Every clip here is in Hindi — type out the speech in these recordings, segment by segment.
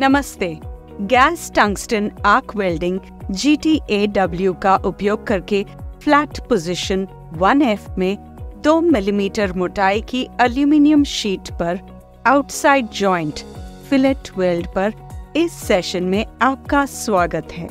नमस्ते। Gas tungsten arc welding GTAW का उपयोग करके फ्लैट पोजीशन 1F में 2 मिलीमीटर मोटाई की एल्यूमिनियम शीट पर आउटसाइड जॉइंट फिलेट वेल्ड पर इस सेशन में आपका स्वागत है।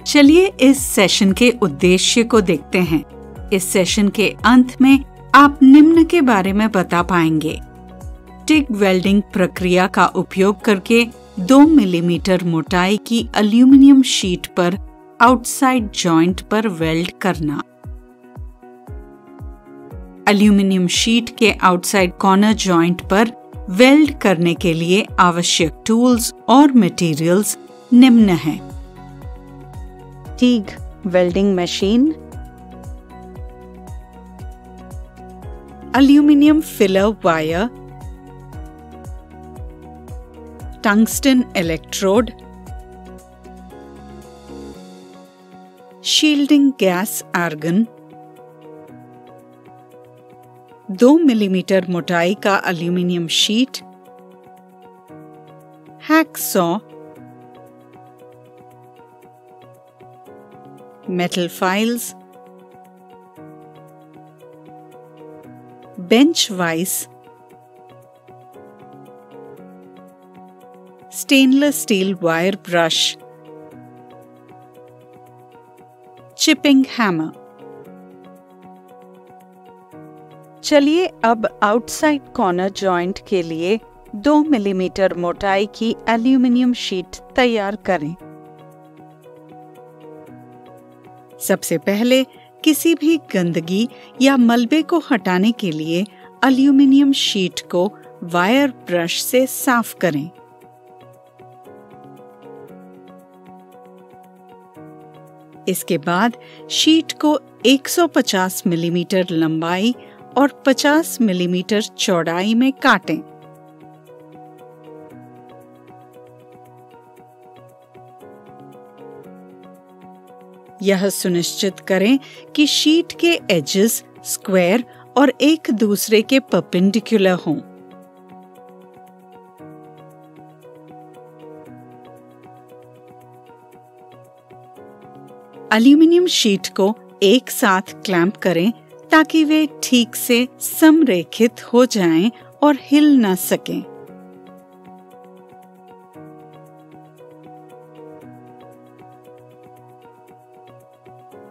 चलिए इस सेशन के उद्देश्य को देखते हैं। इस सेशन के अंत में आप निम्न के बारे में बता पाएंगे। टिग वेल्डिंग प्रक्रिया का उपयोग करके 2 मिलीमीटर मोटाई की एल्यूमिनियम शीट पर आउटसाइड जॉइंट पर वेल्ड करना। एल्यूमिनियम शीट के आउटसाइड कॉर्नर जॉइंट पर वेल्ड करने के लिए आवश्यक टूल्स और मटेरियल्स निम्न हैं। TIG welding machine, aluminium filler wire, tungsten electrode, shielding gas argon, 2 millimetre मोटाई का aluminium sheet, hacksaw, metal files, bench vice, stainless steel wire brush, chipping hammer. चलिए अब आउटसाइड कॉर्नर जॉइंट के लिए 2 मिलीमीटर मोटाई की एल्यूमिनियम शीट तैयार करें। सबसे पहले किसी भी गंदगी या मलबे को हटाने के लिए एल्यूमिनियम शीट को वायर ब्रश से साफ करें। इसके बाद शीट को 150 मिलीमीटर लंबाई और 50 मिलीमीटर चौड़ाई में काटें। यह सुनिश्चित करें कि शीट के एजेस स्क्वायर और एक दूसरे के परपेंडिकुलर हों। एल्यूमिनियम शीट को एक साथ क्लैंप करें ताकि वे ठीक से समरेखित हो जाएं और हिल न सकें।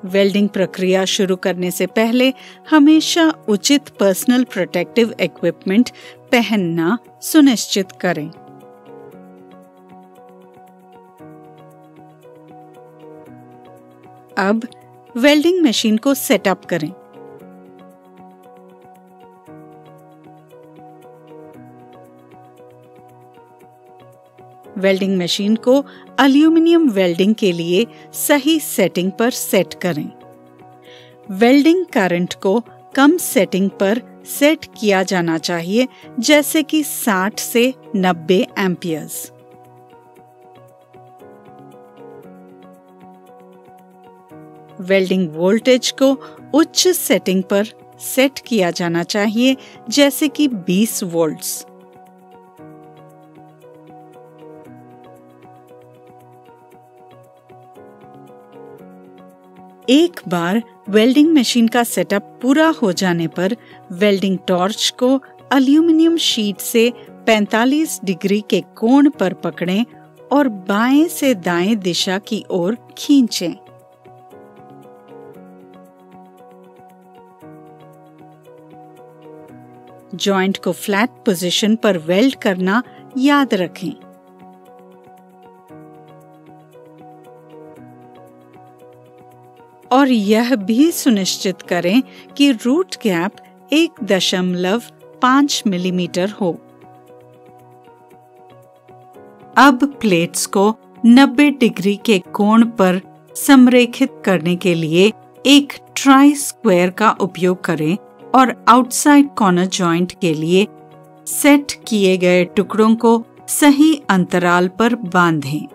वेल्डिंग प्रक्रिया शुरू करने से पहले हमेशा उचित पर्सनल प्रोटेक्टिव इक्विपमेंट पहनना सुनिश्चित करें। अब वेल्डिंग मशीन को सेटअप करें। वेल्डिंग मशीन को एल्यूमिनियम वेल्डिंग के लिए सही सेटिंग पर सेट करें। वेल्डिंग करंट को कम सेटिंग पर सेट किया जाना चाहिए, जैसे कि 60 से 90 एम्पियर्स। वेल्डिंग वोल्टेज को उच्च सेटिंग पर सेट किया जाना चाहिए, जैसे कि 20 वोल्ट्स। एक बार वेल्डिंग मशीन का सेटअप पूरा हो जाने पर वेल्डिंग टॉर्च को एल्यूमिनियम शीट से 45 डिग्री के कोण पर पकड़ें और बाएं से दाएं दिशा की ओर खींचें। जॉइंट को फ्लैट पोजीशन पर वेल्ड करना याद रखें। और यह भी सुनिश्चित करें कि रूट गैप 1.5 मिलीमीटर हो। अब प्लेट्स को 90 डिग्री के कोण पर समरेखित करने के लिए एक ट्राई स्क्वायर का उपयोग करें और आउटसाइड कॉर्नर जॉइंट के लिए सेट किए गए टुकड़ों को सही अंतराल पर बांधें।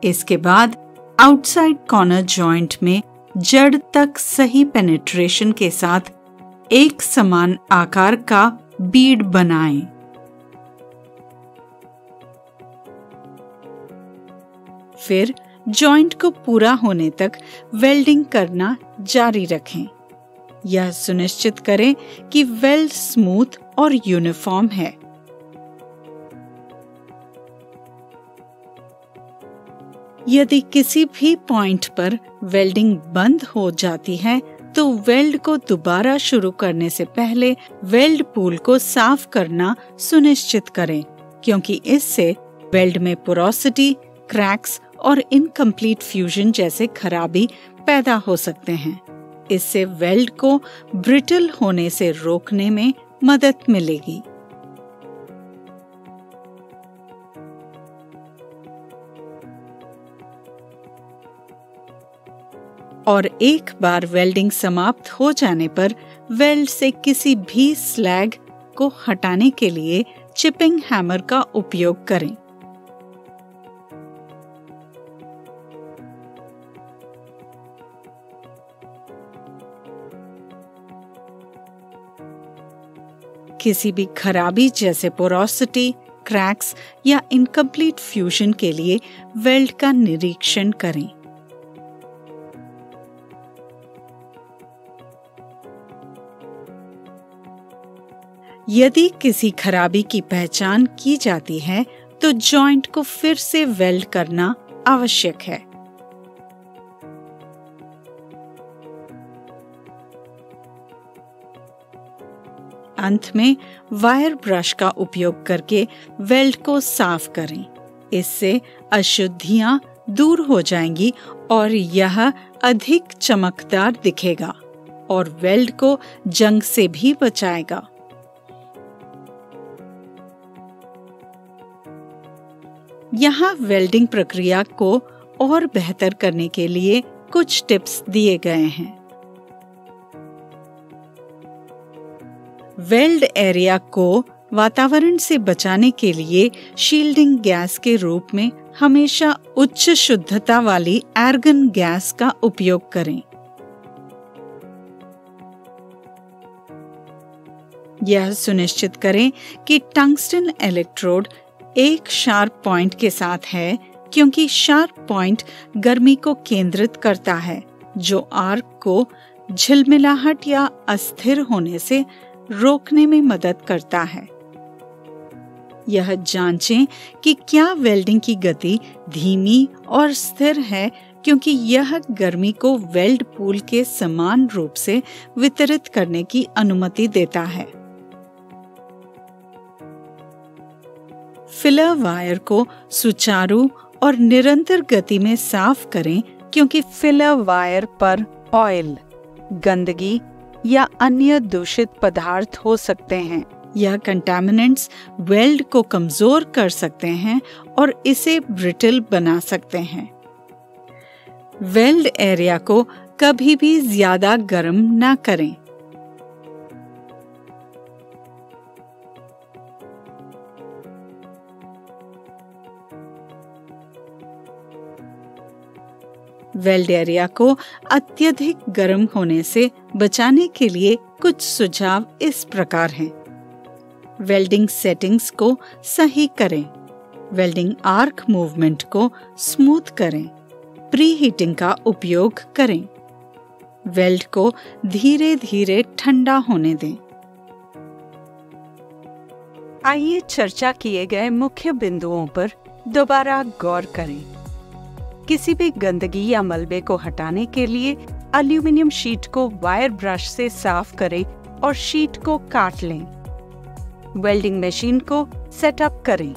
इसके बाद आउटसाइड कॉर्नर जॉइंट में जड़ तक सही पेनिट्रेशन के साथ एक समान आकार का बीड बनाएं। फिर जॉइंट को पूरा होने तक वेल्डिंग करना जारी रखें। यह सुनिश्चित करें कि वेल्ड स्मूथ और यूनिफॉर्म है। यदि किसी भी पॉइंट पर वेल्डिंग बंद हो जाती है तो वेल्ड को दोबारा शुरू करने से पहले वेल्ड पूल को साफ करना सुनिश्चित करें, क्योंकि इससे वेल्ड में पोरोसिटी, क्रैक्स और इनकम्प्लीट फ्यूजन जैसे खराबी पैदा हो सकते हैं। इससे वेल्ड को ब्रिटल होने से रोकने में मदद मिलेगी। और एक बार वेल्डिंग समाप्त हो जाने पर वेल्ड से किसी भी स्लैग को हटाने के लिए चिपिंग हैमर का उपयोग करें। किसी भी खराबी जैसे पोरोसिटी, क्रैक्स या इनकम्प्लीट फ्यूजन के लिए वेल्ड का निरीक्षण करें। यदि किसी खराबी की पहचान की जाती है तो जॉइंट को फिर से वेल्ड करना आवश्यक है। अंत में वायर ब्रश का उपयोग करके वेल्ड को साफ करें। इससे अशुद्धियां दूर हो जाएंगी और यह अधिक चमकदार दिखेगा और वेल्ड को जंग से भी बचाएगा। यहाँ वेल्डिंग प्रक्रिया को और बेहतर करने के लिए कुछ टिप्स दिए गए हैं। वेल्ड एरिया को वातावरण से बचाने के लिए शील्डिंग गैस के रूप में हमेशा उच्च शुद्धता वाली आर्गन गैस का उपयोग करें। यह सुनिश्चित करें कि टंगस्टन इलेक्ट्रोड एक शार्प पॉइंट के साथ है, क्योंकि शार्प पॉइंट गर्मी को केंद्रित करता है, जो आर्क को झिलमिलाहट या अस्थिर होने से रोकने में मदद करता है। यह जांचें कि क्या वेल्डिंग की गति धीमी और स्थिर है, क्योंकि यह गर्मी को वेल्ड पूल के समान रूप से वितरित करने की अनुमति देता है। फिलर वायर को सुचारू और निरंतर गति में साफ करें, क्योंकि फिलर वायर पर ऑयल, गंदगी या अन्य दूषित पदार्थ हो सकते हैं। यह कंटामिनेंट्स वेल्ड को कमजोर कर सकते हैं और इसे ब्रिटल बना सकते हैं। वेल्ड एरिया को कभी भी ज्यादा गर्म न करें। वेल्ड एरिया को अत्यधिक गर्म होने से बचाने के लिए कुछ सुझाव इस प्रकार हैं। वेल्डिंग सेटिंग्स को सही करें। वेल्डिंग आर्क मूवमेंट को स्मूथ करें। प्री हीटिंग का उपयोग करें। वेल्ड को धीरे धीरे ठंडा होने दें। आइए चर्चा किए गए मुख्य बिंदुओं पर दोबारा गौर करें। किसी भी गंदगी या मलबे को हटाने के लिए एल्यूमिनियम शीट को वायर ब्रश से साफ करें और शीट को काट लें। वेल्डिंग मशीन को सेटअप करें।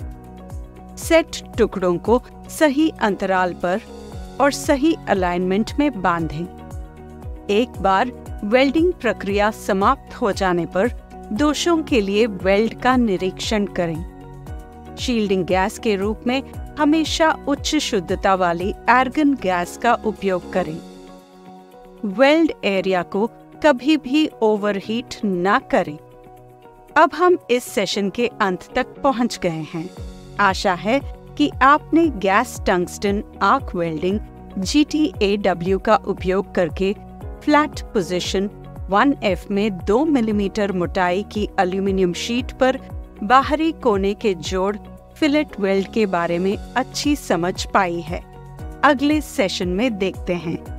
सेट टुकड़ों को सही अंतराल पर और सही अलाइनमेंट में बांधें। एक बार वेल्डिंग प्रक्रिया समाप्त हो जाने पर दोषों के लिए वेल्ड का निरीक्षण करें। शील्डिंग गैस के रूप में हमेशा उच्च शुद्धता वाली आर्गन गैस का उपयोग करें। वेल्ड एरिया को कभी भी ओवरहीट न करें। अब हम इस सेशन के अंत तक पहुंच गए हैं। आशा है कि आपने gas tungsten arc welding GTAW का उपयोग करके फ्लैट पोजीशन 1F में 2 मिलीमीटर मोटाई की एल्यूमिनियम शीट पर बाहरी कोने के जोड़ फिलेट वेल्ड के बारे में अच्छी समझ पाई है। अगले सेशन में देखते हैं।